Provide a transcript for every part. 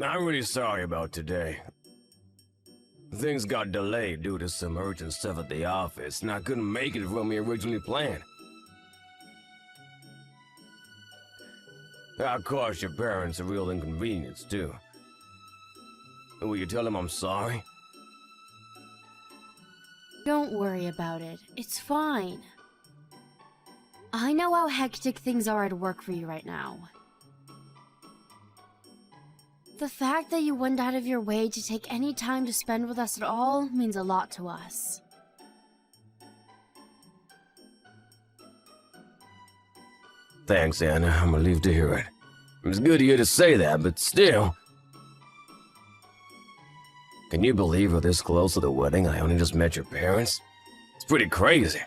I'm really sorry about today. Things got delayed due to some urgent stuff at the office, and I couldn't make it when we originally planned. I caused your parents a real inconvenience, too. Will you tell them I'm sorry? Don't worry about it. It's fine. I know how hectic things are at work for you right now. The fact that you went out of your way to take any time to spend with us at all means a lot to us. Thanks, Anna. I'm relieved to hear it. It's good of you to say that, but still... Can you believe we're this close to the wedding? I only just met your parents? It's pretty crazy.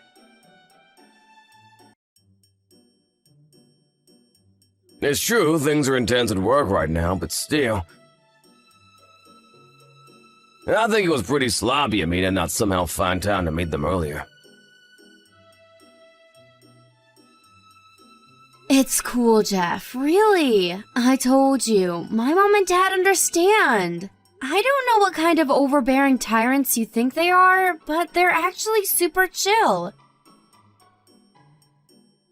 It's true, things are intense at work right now, but still... I think it was pretty sloppy of me to not somehow find time to meet them earlier. It's cool, Jeff. Really. I told you. My mom and dad understand. I don't know what kind of overbearing tyrants you think they are, but they're actually super chill.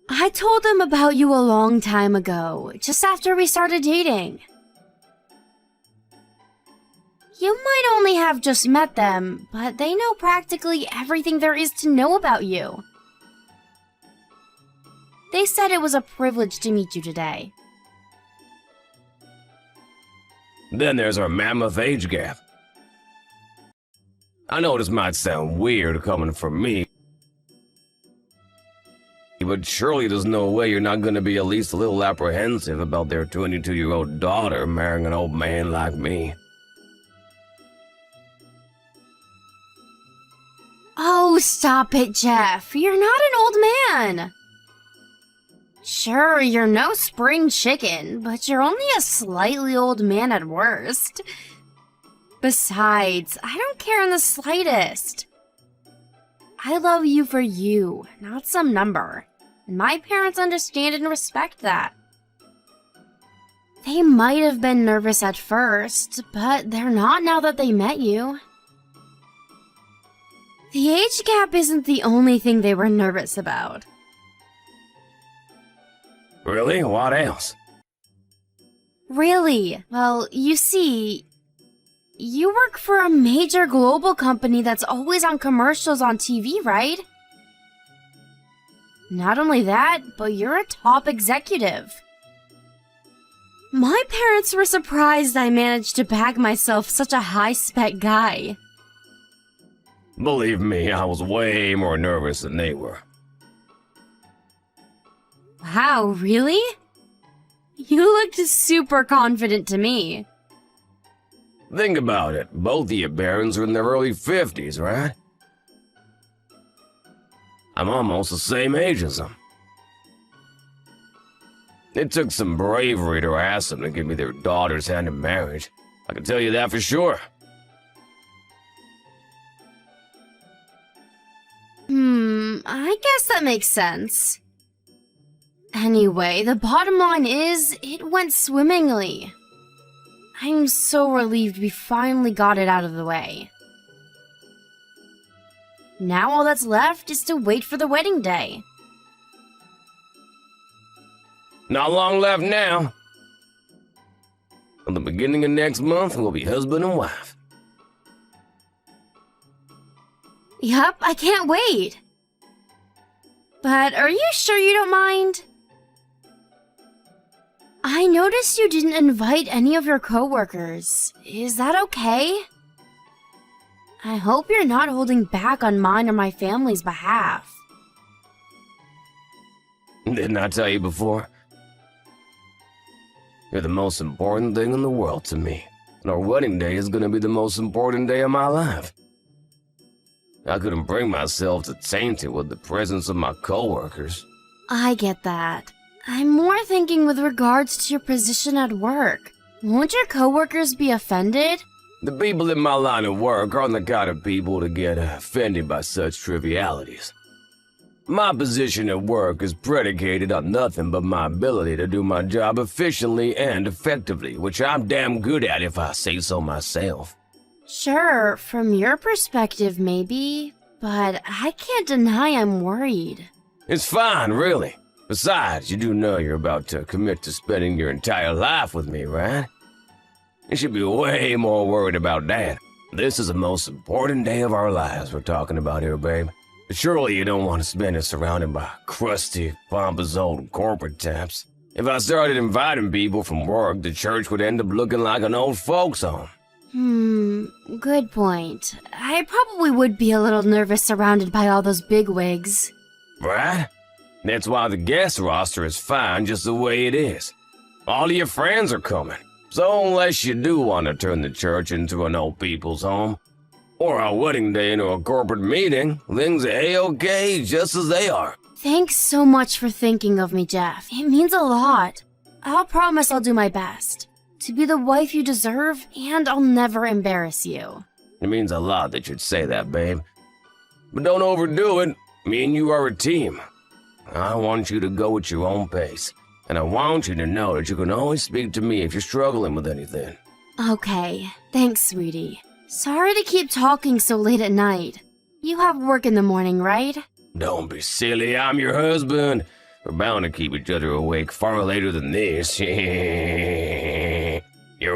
I told them about you a long time ago, just after we started dating. You might only have just met them, but they know practically everything there is to know about you. They said it was a privilege to meet you today. Then there's our mammoth age gap. I know this might sound weird coming from me, but surely there's no way you're not going to be at least a little apprehensive about their 22-year-old daughter marrying an old man like me. Oh, stop it, Jeff. You're not an old man. Sure, you're no spring chicken, but you're only a slightly old man at worst. Besides, I don't care in the slightest. I love you for you, not some number. And my parents understand and respect that. They might have been nervous at first, but they're not now that they met you. The age gap isn't the only thing they were nervous about. Really? What else? Really? Well, you see, you work for a major global company that's always on commercials on TV, right? Not only that, but you're a top executive. My parents were surprised I managed to bag myself such a high-spec guy. Believe me, I was way more nervous than they were. Wow, really? You looked super confident to me. Think about it. Both of you Barons are in their early 50s, right? I'm almost the same age as them. It took some bravery to ask them to give me their daughter's hand in marriage. I can tell you that for sure. I guess that makes sense. Anyway, the bottom line is, it went swimmingly. I'm so relieved we finally got it out of the way. Now all that's left is to wait for the wedding day. Not long left now. At the beginning of next month, we'll be husband and wife. Yup, I can't wait. But are you sure you don't mind? I noticed you didn't invite any of your coworkers. Is that okay? I hope you're not holding back on mine or my family's behalf. Didn't I tell you before? You're the most important thing in the world to me, and our wedding day is gonna be the most important day of my life. I couldn't bring myself to taint it with the presence of my coworkers. I get that. I'm more thinking with regards to your position at work. Won't your coworkers be offended? The people in my line of work aren't the kind of people to get offended by such trivialities. My position at work is predicated on nothing but my ability to do my job efficiently and effectively, which I'm damn good at if I say so myself. Sure, from your perspective maybe, but I can't deny I'm worried. It's fine, really. Besides, you do know you're about to commit to spending your entire life with me, right? You should be way more worried about that. This is the most important day of our lives we're talking about here, babe. Surely you don't want to spend it surrounded by crusty, pompous old corporate types. If I started inviting people from work, the church would end up looking like an old folks' home. Good point. I probably would be a little nervous surrounded by all those bigwigs. Right? That's why the guest roster is fine just the way it is. All of your friends are coming. So unless you do want to turn the church into an old people's home, or our wedding day into a corporate meeting, things are A-okay just as they are. Thanks so much for thinking of me, Jeff. It means a lot. I'll promise I'll do my best to be the wife you deserve, and I'll never embarrass you. It means a lot that you'd say that, babe. But don't overdo it. Me and you are a team. I want you to go at your own pace, and I want you to know that you can always speak to me if you're struggling with anything. Okay, thanks, sweetie. Sorry to keep talking so late at night. You have work in the morning, right? Don't be silly, I'm your husband. We're bound to keep each other awake far later than this. You're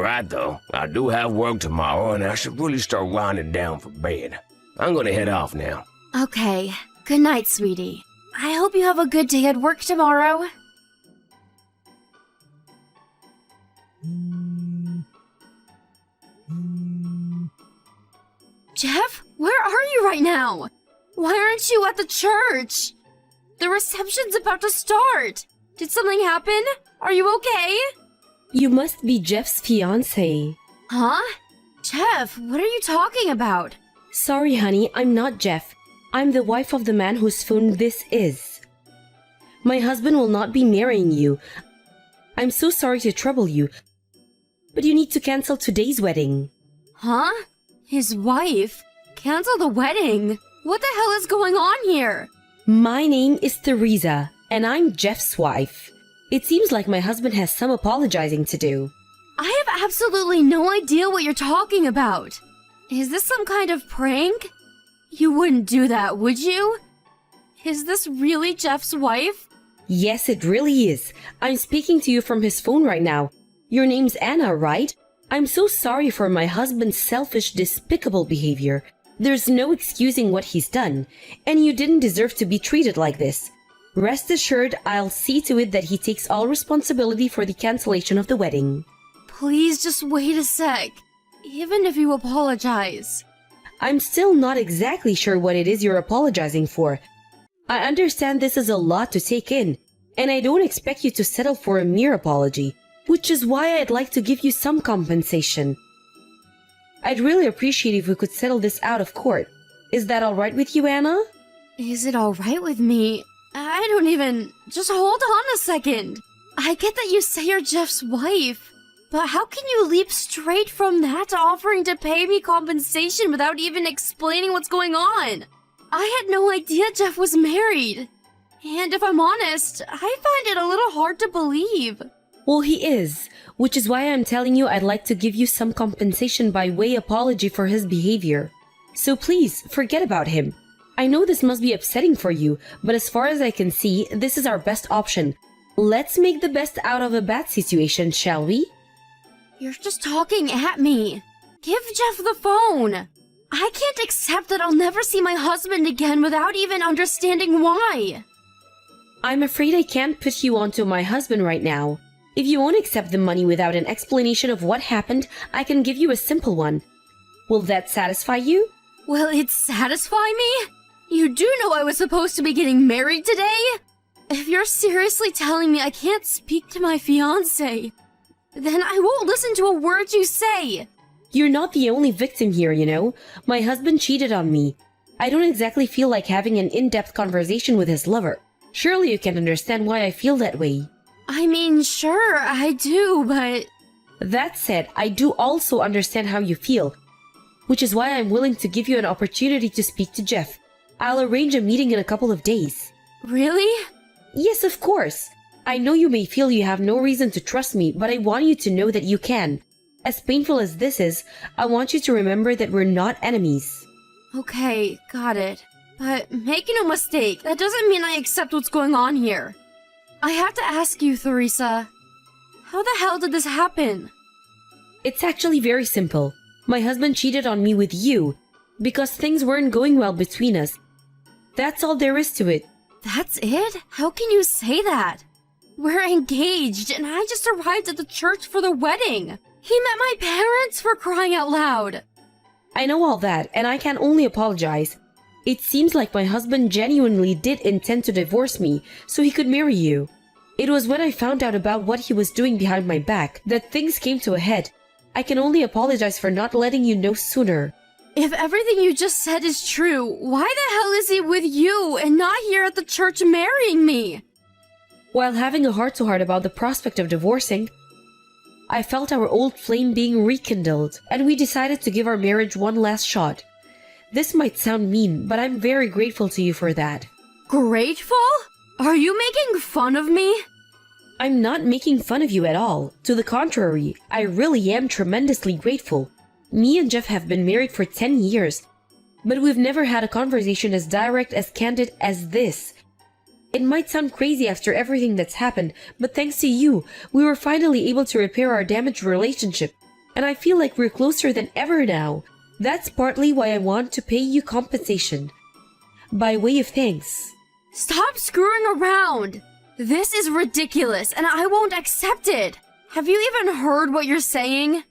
right, though. I do have work tomorrow, and I should really start winding down for bed. I'm gonna head off now. Okay, good night, sweetie. I hope you have a good day at work tomorrow. Jeff, where are you right now? Why aren't you at the church? The reception's about to start. Did something happen? Are you okay? You must be Jeff's fiancé. Huh? Jeff, what are you talking about? Sorry, honey, I'm not Jeff. I'm the wife of the man whose phone this is. My husband will not be marrying you. I'm so sorry to trouble you, but you need to cancel today's wedding. Huh? His wife? Cancel the wedding? What the hell is going on here? My name is Teresa, and I'm Jeff's wife. It seems like my husband has some apologizing to do. I have absolutely no idea what you're talking about. Is this some kind of prank? You wouldn't do that, would you? Is this really Jeff's wife? Yes, it really is. I'm speaking to you from his phone right now. Your name's Anna, right? I'm so sorry for my husband's selfish, despicable behavior. There's no excusing what he's done, and you didn't deserve to be treated like this. Rest assured, I'll see to it that he takes all responsibility for the cancellation of the wedding. Please just wait a sec. Even if you apologize. I'm still not exactly sure what it is you're apologizing for. I understand this is a lot to take in, and I don't expect you to settle for a mere apology, which is why I'd like to give you some compensation. I'd really appreciate if we could settle this out of court. Is that all right with you, Anna? Is it all right with me? I don't even... Just hold on a second. I get that you say you're Jeff's wife, but how can you leap straight from that to offering to pay me compensation without even explaining what's going on? I had no idea Jeff was married. And if I'm honest, I find it a little hard to believe. Well, he is, which is why I'm telling you I'd like to give you some compensation by way apology for his behavior. So please, forget about him. I know this must be upsetting for you, but as far as I can see, this is our best option. Let's make the best out of a bad situation, shall we? You're just talking at me. Give Jeff the phone. I can't accept that I'll never see my husband again without even understanding why. I'm afraid I can't put you onto my husband right now. If you won't accept the money without an explanation of what happened, I can give you a simple one. Will that satisfy you? Will it satisfy me? You do know I was supposed to be getting married today? If you're seriously telling me I can't speak to my fiancé, then I won't listen to a word you say. You're not the only victim here, you know. My husband cheated on me. I don't exactly feel like having an in-depth conversation with his lover. Surely you can understand why I feel that way. I mean, sure, I do, but... That said, I do also understand how you feel, which is why I'm willing to give you an opportunity to speak to Jeff. I'll arrange a meeting in a couple of days. Really? Yes, of course. I know you may feel you have no reason to trust me, but I want you to know that you can. As painful as this is, I want you to remember that we're not enemies. Okay, got it. But make no mistake, that doesn't mean I accept what's going on here. I have to ask you, Theresa, how the hell did this happen? It's actually very simple. My husband cheated on me with you because things weren't going well between us. That's all there is to it. That's it? How can you say that? We're engaged, and I just arrived at the church for the wedding. He met my parents, for crying out loud. I know all that, and I can only apologize. It seems like my husband genuinely did intend to divorce me so he could marry you. It was when I found out about what he was doing behind my back that things came to a head. I can only apologize for not letting you know sooner. If everything you just said is true, why the hell is he with you and not here at the church marrying me? While having a heart-to-heart about the prospect of divorcing, I felt our old flame being rekindled, and we decided to give our marriage one last shot. This might sound mean, but I'm very grateful to you for that. Grateful? Are you making fun of me? I'm not making fun of you at all. To the contrary, I really am tremendously grateful. Me and Jeff have been married for 10 years, but we've never had a conversation as direct, as candid as this. It might sound crazy after everything that's happened, but thanks to you, we were finally able to repair our damaged relationship, and I feel like we're closer than ever now. That's partly why I want to pay you compensation. By way of thanks. Stop screwing around! This is ridiculous, and I won't accept it! Have you even heard what you're saying?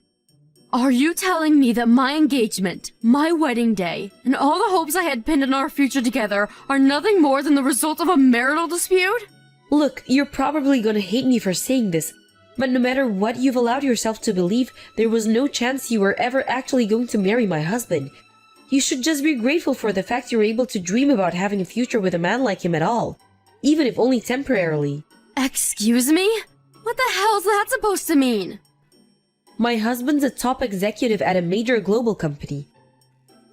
Are you telling me that my engagement, my wedding day, and all the hopes I had pinned on our future together are nothing more than the result of a marital dispute? Look, you're probably gonna hate me for saying this, but no matter what you've allowed yourself to believe, there was no chance you were ever actually going to marry my husband. You should just be grateful for the fact you were able to dream about having a future with a man like him at all, even if only temporarily. Excuse me? What the hell's that supposed to mean? My husband's a top executive at a major global company.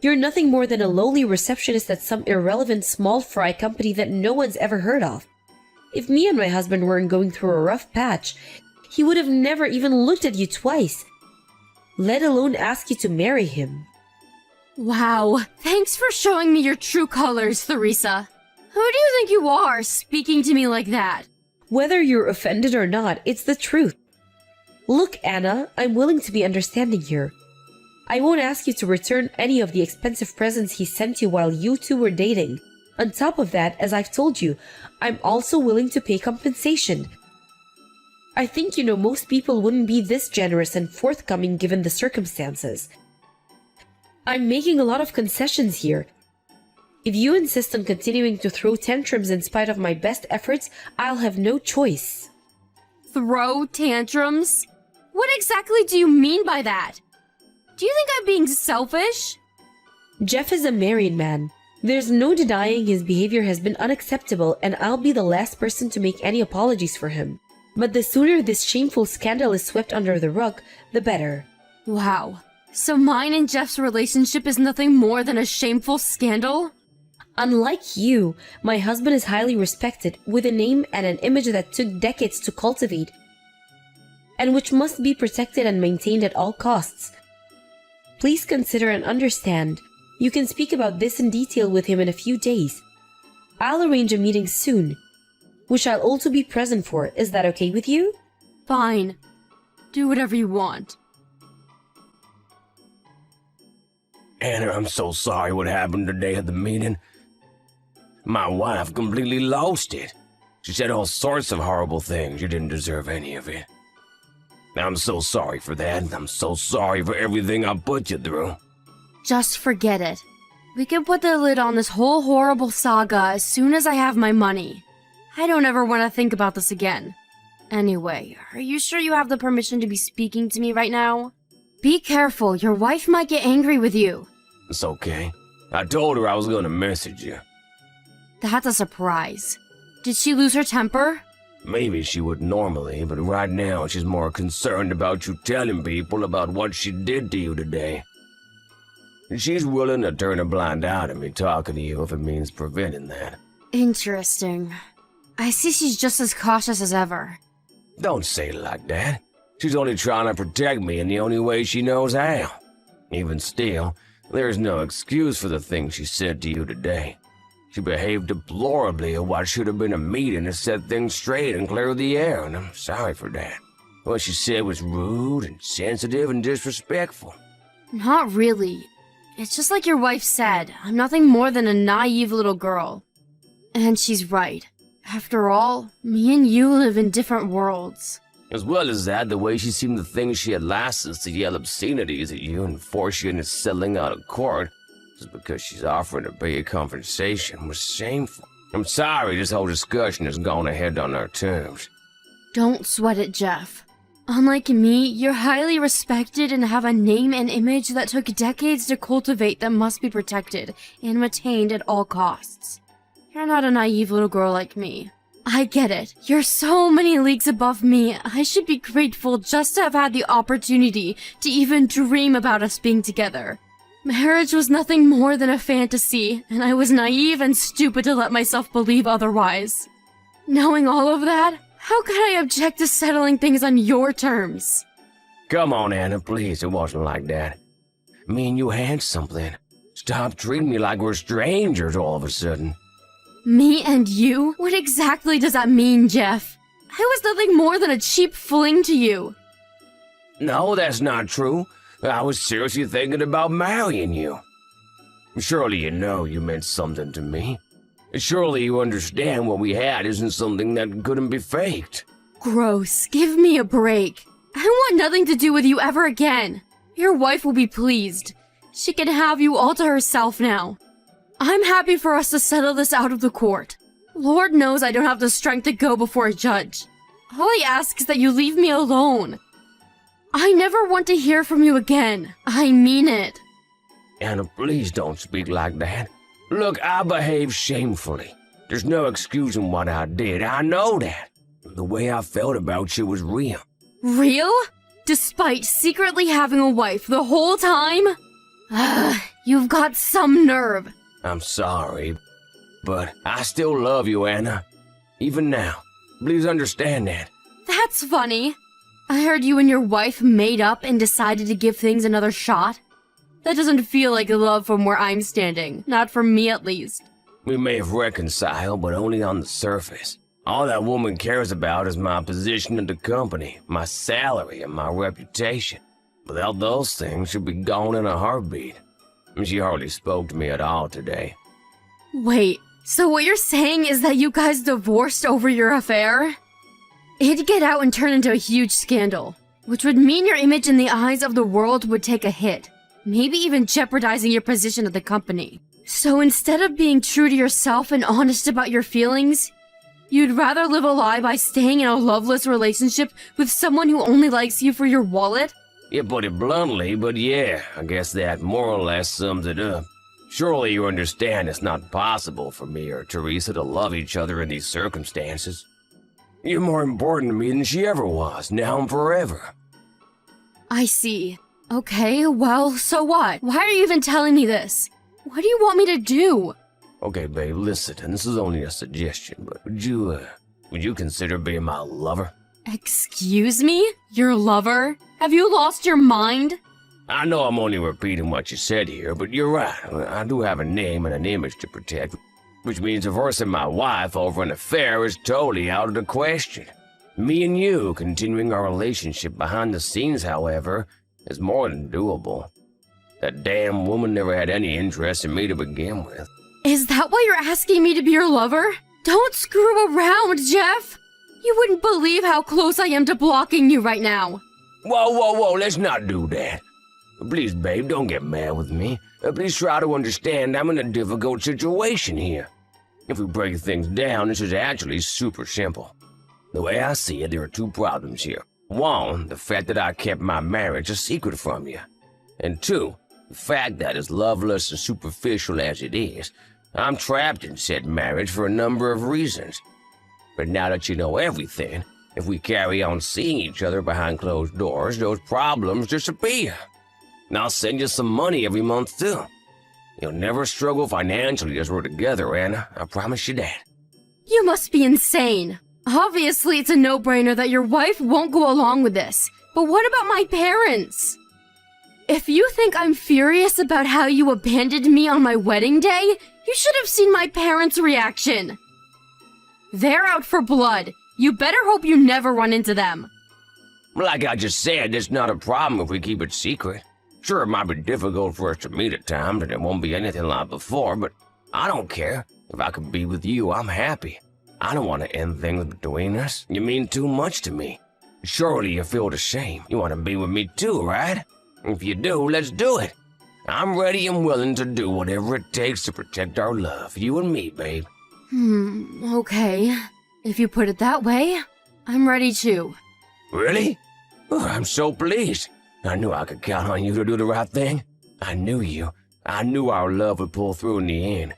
You're nothing more than a lowly receptionist at some irrelevant small fry company that no one's ever heard of. If me and my husband weren't going through a rough patch, he would have never even looked at you twice, let alone ask you to marry him. Wow, thanks for showing me your true colors, Theresa. Who do you think you are, speaking to me like that? Whether you're offended or not, it's the truth. Look, Anna, I'm willing to be understanding here. I won't ask you to return any of the expensive presents he sent you while you two were dating. On top of that, as I've told you, I'm also willing to pay compensation. I think you know most people wouldn't be this generous and forthcoming given the circumstances. I'm making a lot of concessions here. If you insist on continuing to throw tantrums in spite of my best efforts, I'll have no choice. Throw tantrums? What exactly do you mean by that? Do you think I'm being selfish? Jeff is a married man. There's no denying his behavior has been unacceptable, and I'll be the last person to make any apologies for him. But the sooner this shameful scandal is swept under the rug, the better. Wow. So mine and Jeff's relationship is nothing more than a shameful scandal? Unlike you, my husband is highly respected, with a name and an image that took decades to cultivate, and which must be protected and maintained at all costs. Please consider and understand. You can speak about this in detail with him in a few days. I'll arrange a meeting soon, which I'll also be present for. Is that okay with you? Fine. Do whatever you want. Anna, I'm so sorry what happened today at the meeting. My wife completely lost it. She said all sorts of horrible things. You didn't deserve any of it. I'm so sorry for that. I'm so sorry for everything I put you through. Just forget it. We can put the lid on this whole horrible saga as soon as I have my money. I don't ever want to think about this again. Anyway, are you sure you have the permission to be speaking to me right now? Be careful, your wife might get angry with you. It's okay. I told her I was gonna message you. That's a surprise. Did she lose her temper? Maybe she would normally, but right now she's more concerned about you telling people about what she did to you today. She's willing to turn a blind eye to me talking to you if it means preventing that. Interesting. I see she's just as cautious as ever. Don't say it like that. She's only trying to protect me in the only way she knows how. Even still, there's no excuse for the things she said to you today. She behaved deplorably at what should have been a meeting to set things straight and clear the air, and I'm sorry for that. What she said was rude and sensitive and disrespectful. Not really. It's just like your wife said, I'm nothing more than a naive little girl. And she's right. After all, me and you live in different worlds. As well as that, the way she seemed to think she had license to yell obscenities at you and force you into settling out of court just because she's offering to pay you compensation was shameful. I'm sorry this whole discussion has gone ahead on our terms. Don't sweat it, Jeff. Unlike me, you're highly respected and have a name and image that took decades to cultivate that must be protected and retained at all costs. You're not a naive little girl like me. I get it. You're so many leagues above me. I should be grateful just to have had the opportunity to even dream about us being together. Marriage was nothing more than a fantasy, and I was naive and stupid to let myself believe otherwise. Knowing all of that, how could I object to settling things on your terms? Come on, Anna, please. It wasn't like that. Me and you had something. Stop treating me like we're strangers all of a sudden. Me and you? What exactly does that mean, Jeff? I was nothing more than a cheap fling to you. No, that's not true. I was seriously thinking about marrying you. Surely you know you meant something to me. Surely you understand what we had isn't something that couldn't be faked. Gross. Give me a break. I want nothing to do with you ever again. Your wife will be pleased. She can have you all to herself now. I'm happy for us to settle this out of the court. Lord knows I don't have the strength to go before a judge. All I ask is that you leave me alone. I never want to hear from you again. I mean it. Anna, please don't speak like that. Look, I behaved shamefully. There's no excusing what I did. I know that. The way I felt about you was real. Real? Despite secretly having a wife the whole time? You've got some nerve. I'm sorry, but I still love you, Anna. Even now. Please understand that. That's funny. I heard you and your wife made up and decided to give things another shot. That doesn't feel like love from where I'm standing. Not from me, at least. We may have reconciled, but only on the surface. All that woman cares about is my position in the company, my salary, and my reputation. Without those things, she'd be gone in a heartbeat. She hardly spoke to me at all today. Wait, so what you're saying is that you guys divorced over your affair? It'd get out and turn into a huge scandal, which would mean your image in the eyes of the world would take a hit, maybe even jeopardizing your position at the company. So instead of being true to yourself and honest about your feelings, you'd rather live a lie by staying in a loveless relationship with someone who only likes you for your wallet? You put it bluntly, but yeah, I guess that more or less sums it up. Surely you understand it's not possible for me or Teresa to love each other in these circumstances. You're more important to me than she ever was, now and forever. I see. Okay, well, so what? Why are you even telling me this? What do you want me to do? Okay, babe, listen, and this is only a suggestion, but would you consider being my lover? Excuse me? Your lover? Have you lost your mind? I know I'm only repeating what you said here, but you're right. I do have a name and an image to protect, which means divorcing my wife over an affair is totally out of the question. Me and you continuing our relationship behind the scenes, however, is more than doable. That damn woman never had any interest in me to begin with. Is that why you're asking me to be your lover? Don't screw around, Jeff! You wouldn't believe how close I am to blocking you right now. Whoa, let's not do that. Please, babe, don't get mad with me. Please try to understand I'm in a difficult situation here. If we break things down, this is actually super simple. The way I see it, there are two problems here. One, the fact that I kept my marriage a secret from you. And two, the fact that as loveless and superficial as it is, I'm trapped in said marriage for a number of reasons. But now that you know everything, if we carry on seeing each other behind closed doors, those problems disappear. And I'll send you some money every month, too. You'll never struggle financially as we're together, Anna. I promise you that. You must be insane. Obviously, it's a no-brainer that your wife won't go along with this. But what about my parents? If you think I'm furious about how you abandoned me on my wedding day, you should have seen my parents' reaction. They're out for blood. You better hope you never run into them. Like I just said, it's not a problem if we keep it secret. Sure, it might be difficult for us to meet at times, and it won't be anything like before, but I don't care. If I could be with you, I'm happy. I don't want to end things between us. You mean too much to me. Surely you feel the same. You want to be with me too, right? If you do, let's do it. I'm ready and willing to do whatever it takes to protect our love, you and me, babe. Okay. If you put it that way, I'm ready too. Really? Oh, I'm so pleased. I knew I could count on you to do the right thing. I knew you. I knew our love would pull through in the end.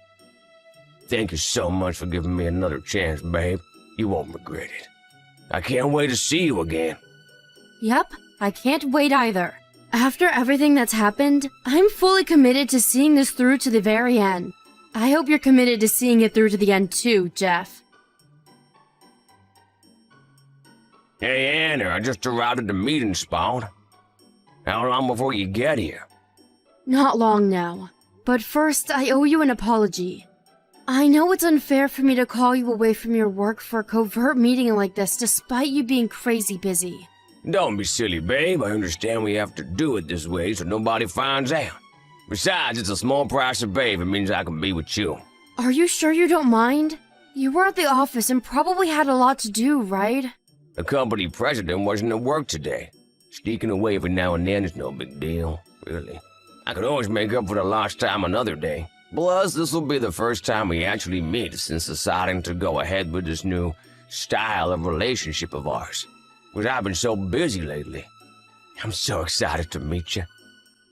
Thank you so much for giving me another chance, babe. You won't regret it. I can't wait to see you again. Yep, I can't wait either. After everything that's happened, I'm fully committed to seeing this through to the very end. I hope you're committed to seeing it through to the end too, Jeff. Hey, Anna, I just arrived at the meeting spot. How long before you get here? Not long now. But first, I owe you an apology. I know it's unfair for me to call you away from your work for a covert meeting like this despite you being crazy busy. Don't be silly, babe. I understand we have to do it this way so nobody finds out. Besides, it's a small price to pay if it means I can be with you. Are you sure you don't mind? You were at the office and probably had a lot to do, right? The company president wasn't at work today. Sneaking away every now and then is no big deal, really. I could always make up for the lost time another day. Plus, this will be the first time we actually meet since deciding to go ahead with this new style of relationship of ours. Because I've been so busy lately. I'm so excited to meet you.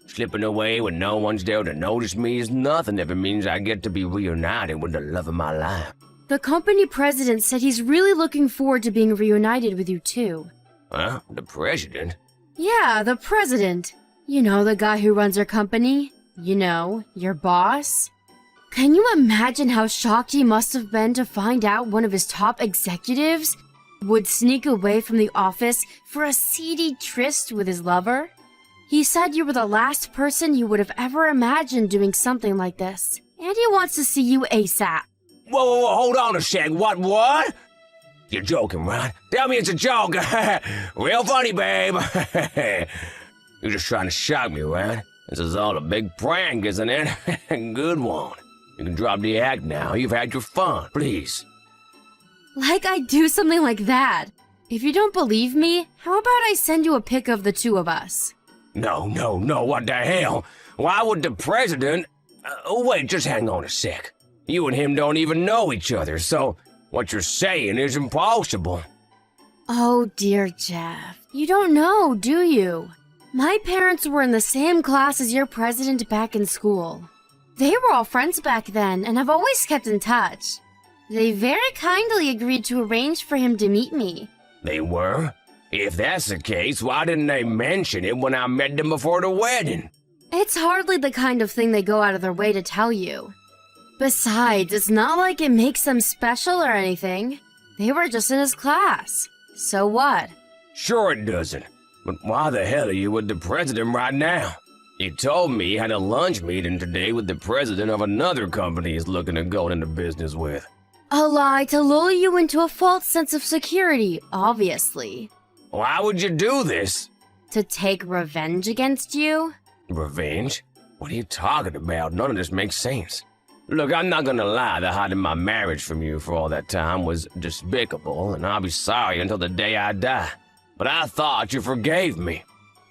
Slipping away when no one's there to notice me is nothing if it means I get to be reunited with the love of my life. The company president said he's really looking forward to being reunited with you too. Huh? The president? Yeah, the president. You know, the guy who runs our company. You know, your boss. Can you imagine how shocked he must have been to find out one of his top executives would sneak away from the office for a seedy tryst with his lover? He said you were the last person he would have ever imagined doing something like this, and he wants to see you ASAP. Whoa, hold on a sec. What? You're joking, right? Tell me it's a joke. Real funny, babe. You're just trying to shock me, right? This is all a big prank, isn't it? Good one. You can drop the act now. You've had your fun. Please. Like I'd do something like that. If you don't believe me, how about I send you a pic of the two of us? No, what the hell? Why would the president... wait, just hang on a sec. You and him don't even know each other, so what you're saying is impossible. Oh dear, Jeff. You don't know, do you? My parents were in the same class as your president back in school. They were all friends back then, and I've always kept in touch. They very kindly agreed to arrange for him to meet me. They were? If that's the case, why didn't they mention it when I met them before the wedding? It's hardly the kind of thing they go out of their way to tell you. Besides, it's not like it makes them special or anything. They were just in his class. So what? Sure it doesn't. But why the hell are you with the president right now? He told me he had a lunch meeting today with the president of another company he's looking to go into business with. A lie to lull you into a false sense of security, obviously. Why would you do this? To take revenge against you? Revenge? What are you talking about? None of this makes sense. Look, I'm not gonna lie that hiding my marriage from you for all that time was despicable, and I'll be sorry until the day I die. But I thought you forgave me.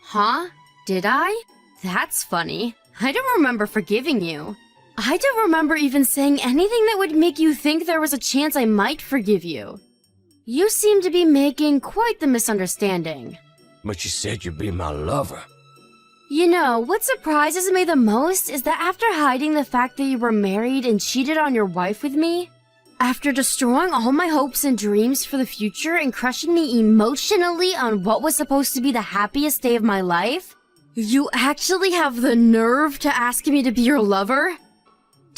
Huh? Did I? That's funny. I don't remember forgiving you. I don't remember even saying anything that would make you think there was a chance I might forgive you. You seem to be making quite the misunderstanding. But you said you'd be my lover. You know, what surprises me the most is that after hiding the fact that you were married and cheated on your wife with me, after destroying all my hopes and dreams for the future and crushing me emotionally on what was supposed to be the happiest day of my life, you actually have the nerve to ask me to be your lover?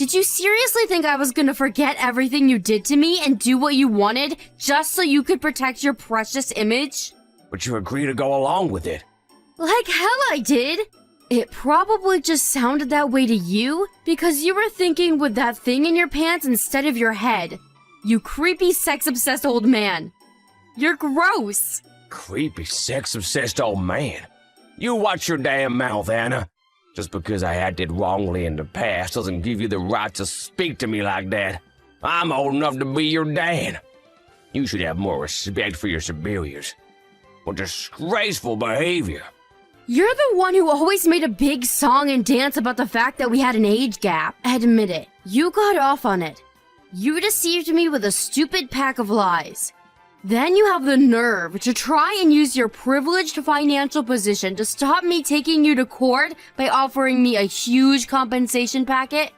Did you seriously think I was gonna forget everything you did to me and do what you wanted just so you could protect your precious image? But you agreed to go along with it. Like hell I did! It probably just sounded that way to you because you were thinking with that thing in your pants instead of your head. You creepy sex-obsessed old man. You're gross. Creepy, sex-obsessed old man. You watch your damn mouth, Anna. Just because I acted wrongly in the past doesn't give you the right to speak to me like that. I'm old enough to be your dad. You should have more respect for your superiors. What disgraceful behavior. You're the one who always made a big song and dance about the fact that we had an age gap. Admit it. You got off on it. You deceived me with a stupid pack of lies. Then you have the nerve to try and use your privileged financial position to stop me taking you to court by offering me a huge compensation packet?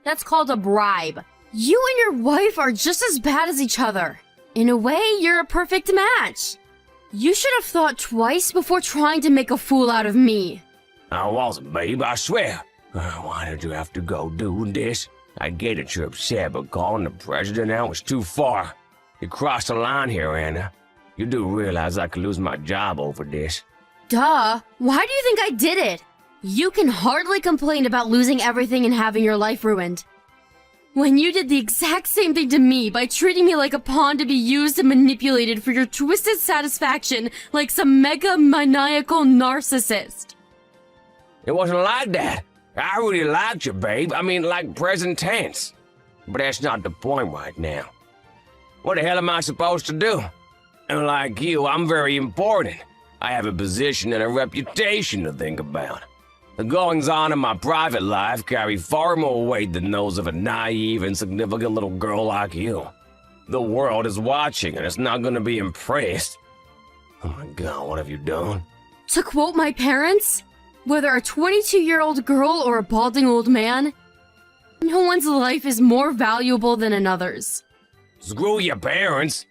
That's called a bribe. You and your wife are just as bad as each other. In a way, you're a perfect match. You should have thought twice before trying to make a fool out of me. I wasn't, babe, I swear. Why did you have to go do this? I get that you're upset, but calling the president out was too far. You crossed the line here, Anna. You do realize I could lose my job over this. Duh. Why do you think I did it? You can hardly complain about losing everything and having your life ruined. When you did the exact same thing to me by treating me like a pawn to be used and manipulated for your twisted satisfaction like some mega maniacal narcissist. It wasn't like that. I really liked you, babe. I mean, like present tense. But that's not the point right now. What the hell am I supposed to do? And like you, I'm very important. I have a position and a reputation to think about. The goings-on in my private life carry far more weight than those of a naive, insignificant little girl like you. The world is watching and it's not gonna be impressed. Oh my god, what have you done? To quote my parents, whether a 22-year-old girl or a balding old man, no one's life is more valuable than another's. Screw your parents.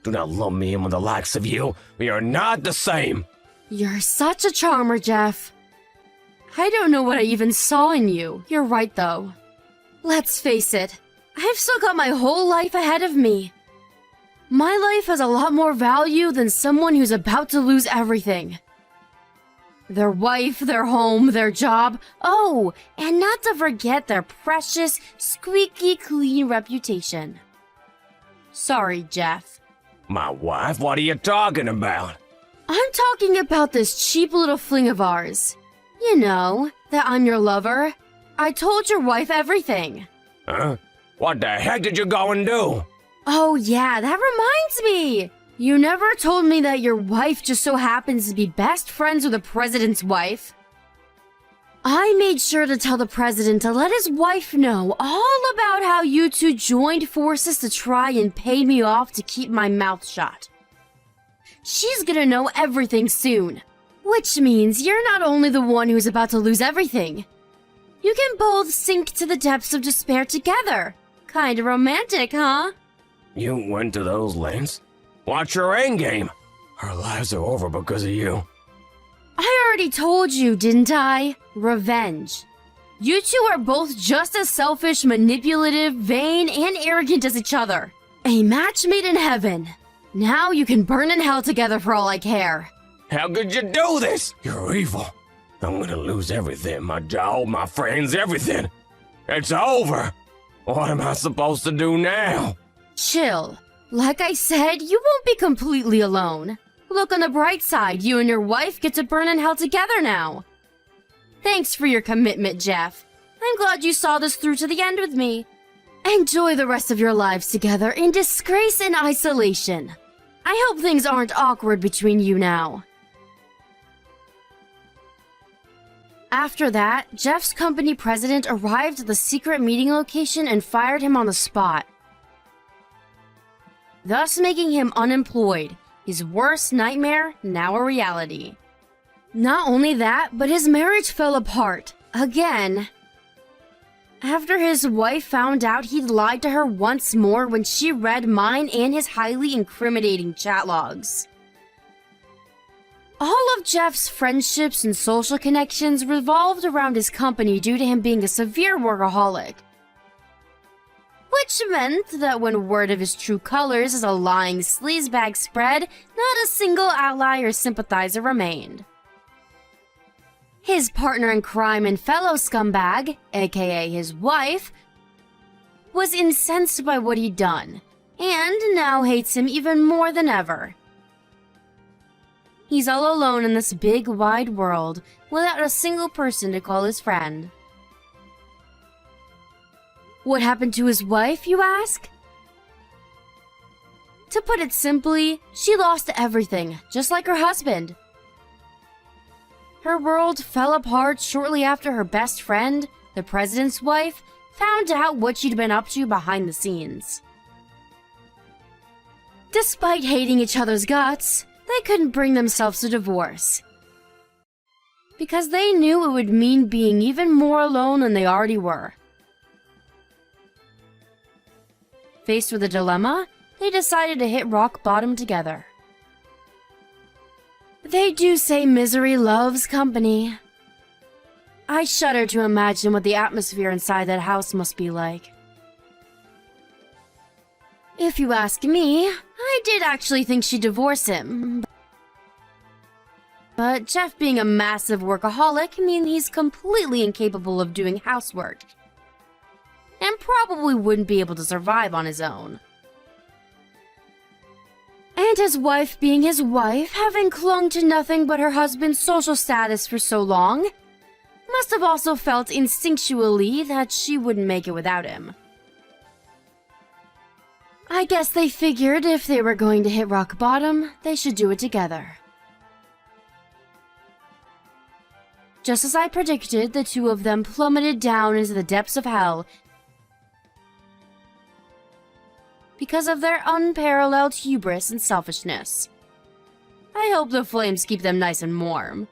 Do not lump me in with the likes of you. We are not the same. You're such a charmer, Jeff. I don't know what I even saw in you. You're right, though. Let's face it, I've still got my whole life ahead of me. My life has a lot more value than someone who's about to lose everything. Their wife, their home, their job. Oh, and not to forget their precious, squeaky clean reputation. Sorry, Jeff. My wife? What are you talking about? I'm talking about this cheap little fling of ours. You know, that I'm your lover. I told your wife everything. Huh? What the heck did you go and do? Oh yeah, that reminds me. You never told me that your wife just so happens to be best friends with the president's wife. I made sure to tell the president to let his wife know all about how you two joined forces to try and pay me off to keep my mouth shut. She's gonna know everything soon, which means you're not only the one who's about to lose everything. You can both sink to the depths of despair together. Kinda romantic, huh? You went to those lengths? What's your endgame? Our lives are over because of you. I already told you, didn't I? Revenge. You two are both just as selfish, manipulative, vain, and arrogant as each other. A match made in heaven. Now you can burn in hell together for all I care. How could you do this? You're evil. I'm gonna lose everything, my job, my friends, everything. It's over. What am I supposed to do now? Chill. Like I said, you won't be completely alone. Look on the bright side, you and your wife get to burn in hell together now. Thanks for your commitment, Jeff. I'm glad you saw this through to the end with me. Enjoy the rest of your lives together in disgrace and isolation. I hope things aren't awkward between you now. After that, Jeff's company president arrived at the secret meeting location and fired him on the spot, thus making him unemployed. His worst nightmare, now a reality. Not only that, but his marriage fell apart. Again. After his wife found out he'd lied to her once more when she read mine and his highly incriminating chat logs. All of Jeff's friendships and social connections revolved around his company due to him being a severe workaholic. Which meant that when word of his true colors as a lying sleazebag spread, not a single ally or sympathizer remained. His partner in crime and fellow scumbag, aka his wife, was incensed by what he'd done, and now hates him even more than ever. He's all alone in this big, wide world, without a single person to call his friend. What happened to his wife, you ask? To put it simply, she lost everything, just like her husband. Her world fell apart shortly after her best friend, the president's wife, found out what she'd been up to behind the scenes. Despite hating each other's guts, they couldn't bring themselves to divorce. Because they knew it would mean being even more alone than they already were. Faced with a dilemma, they decided to hit rock bottom together. They do say misery loves company. I shudder to imagine what the atmosphere inside that house must be like. If you ask me, I did actually think she'd divorce him. But Jeff being a massive workaholic means he's completely incapable of doing housework, and probably wouldn't be able to survive on his own. And his wife being his wife, having clung to nothing but her husband's social status for so long, must have also felt instinctually that she wouldn't make it without him. I guess they figured if they were going to hit rock bottom, they should do it together. Just as I predicted, the two of them plummeted down into the depths of hell because of their unparalleled hubris and selfishness. I hope the flames keep them nice and warm.